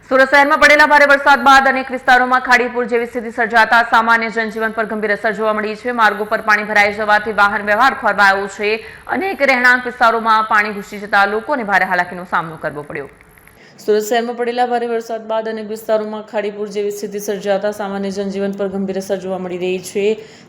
સુરત શહેરમાં પડેલા ભારે વરસાદ બાદ અનેક વિસ્તારોમાં ખાડીપુર જેવી સ્થિતિ સર્જાતા સામાન્ય જનજીવન પર ગંભીર અસર જોવા મળી છે। માર્ગો પર પાણી ભરાઈ જવાથી વાહન વ્યવહાર ખોરવાયો છે। અનેક રહેણાંક વિસ્તારોમાં પાણી ઘૂસી જતા લોકોને ભારે હાલાકીનો સામનો કરવો પડ્યો। સુરત શહેરમાં પડેલા ભારે વરસાદ બાદ અનેક વિસ્તારોમાં ખાડીપુર જેવી સ્થિતિ સર્જાતા સામાન્ય જનજીવન પર ગંભીર અસર જોવા મળી રહી છે।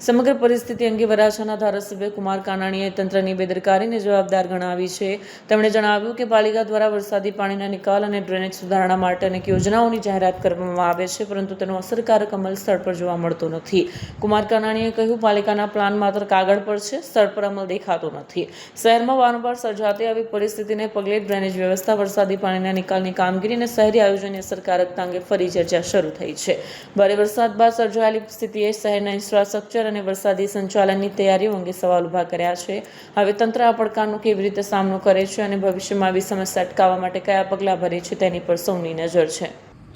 સમગ્ર પરિસ્થિતિ અંગે વરાછાના ધારાસભ્ય કુમાર કાનાણીએ તંત્રની બેદરકારીને જવાબદાર ગણાવી છે। તેમણે જણાવ્યું કે પાલિકા દ્વારા વરસાદી પાણીના નિકાલ અને ડ્રેનેજ સુધારણા માટે અનેક યોજનાઓની જાહેરાત કરવામાં આવે છે, પરંતુ તેનો અસરકારક અમલ સ્થળ પર જોવા મળતો નથી। કુમાર કાનાણીએ કહ્યું, પાલિકાના પ્લાન માત્ર કાગળ પર છે, સ્થળ પર અમલ દેખાતો નથી। શહેરમાં વારંવાર સર્જાતી આવી પરિસ્થિતિને પગલે ડ્રેનેજ વ્યવસ્થા, વરસાદી પાણીના નિકાલની કામગીરી અને શહેરી આયોજનની અસરકારકતા અંગે ફરી ચર્ચા શરૂ થઈ છે। ભારે વરસાદ બાદ સર્જાયેલી સ્થિતિએ શહેરના ઇન્ફ્રાસ્ટ્રક્ચર અને વરસાદી સંચાલનની તૈયારીઓ અંગે સવાલ ઉભા કર્યા છે। હવે તંત્ર આ પડકારનો કેવી રીતે સામનો કરે છે અને ભવિષ્યમાં આવી સમસ્યા અટકાવવા માટે કયા પગલાં ભરે છે તેની પર સૌની નજર છે।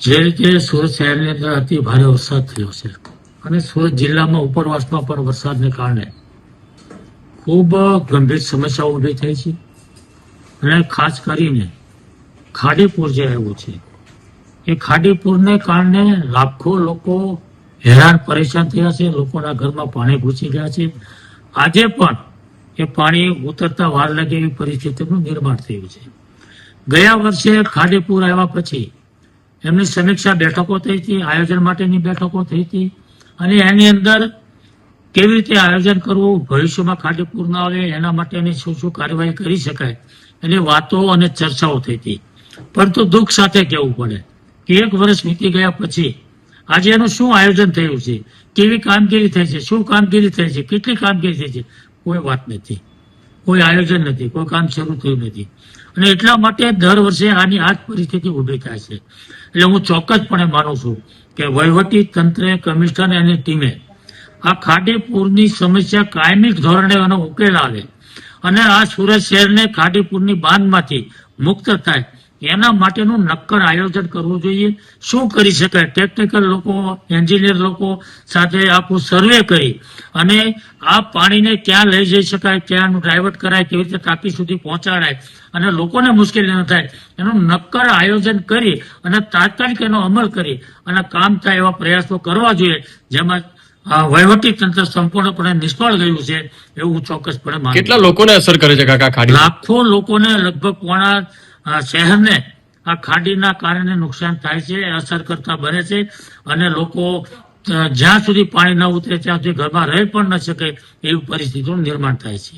જે રીતે સુરત શહેરની અંદર અતિ ભારે વરસાદ થયો છે અને સુરત જિલ્લામાં ઉપરવાસમાં પણ વરસાદને કારણે ખૂબ ગંભીર સમસ્યાઓ ઊભી થઈ છે અને ખાસ કરીને ખાડીપુર જે આવ્યું છે એ ખાડીપુરને કારણે લાખો લોકો હેરાન પરેશાન થયા છે। લોકોના ઘરમાં પાણી ઘૂસી ગયા છે। આજે પણ એ પાણી ઉતરતા વાર લાગે એવી પરિસ્થિતિનું નિર્માણ થયું છે। ગયા વર્ષે ખાડીપુર આવ્યા પછી એમની સમીક્ષા બેઠકો થઈ હતી, આયોજન માટેની બેઠકો થઈ હતી અને એની અંદર કેવી રીતે આયોજન કરવું, ભવિષ્યમાં ખાડીપુર ના આવે એના માટેની શું શું કાર્યવાહી કરી શકાય એની વાતો અને ચર્ચાઓ થઈ હતી। પરંતુ દુઃખ સાથે કહેવું પડે કે એક વર્ષ વીતી ગયા પછી આજે એનું શું આયોજન થયું છે, કેવી કામગીરી થઈ છે, શું કામગીરી થઈ છે, કેટલી કામગીરી થઈ છે, કોઈ વાત નથી, કોઈ આયોજન નથી, કોઈ કામ શરૂ થયું નથી। અને એટલા માટે દર વર્ષે આની આ જ પરિસ્થિતિ ઊભી થાય છે। એટલે હું ચોક્કસપણે માનું છું કે વહીવટી તંત્રે, કમિશનર અને ટીમે આ ખાડીપુરની સમસ્યા કાયમી ધોરણે એનો ઉકેલ આવે અને આ સુરત શહેરને ખાડીપુરની બાંધમાંથી મુક્ત થાય એના માટેનું નક્કર આયોજન કરવું જોઈએ। શું કરી શકાય, ટેકનિકલ લોકો, એન્જિનિયર લોકો સાથે આખું સર્વે કરી અને આ પાણીને ક્યાં લઈ જઈ શકાય, ક્યાં ડાયવર્ટ કરાય, કેવી રીતે ટાંકી સુધી પહોંચાડાય અને લોકોને મુશ્કેલી ન થાય એનું નક્કર આયોજન કરી અને તાત્કાલિક એનો અમલ કરી અને કામ થાય એવા પ્રયાસો કરવા જોઈએ, જેમાં વહીવટી તંત્ર સંપૂર્ણપણે નિષ્ફળ ગયું છે એવું હું ચોક્કસપણે માનું। કેટલા લોકોને અસર કરે છે કાકા ખાડી? લાખો લોકોને, લગભગ પોણા શહેરને આ ખાડીના કારણે નુકસાન થાય છે, અસર કરતા બને છે અને લોકો જ્યાં સુધી પાણી ન ઉતરે ત્યાં સુધી ઘરમાં રહી પણ ન શકે એવી પરિસ્થિતિનું નિર્માણ થાય છે।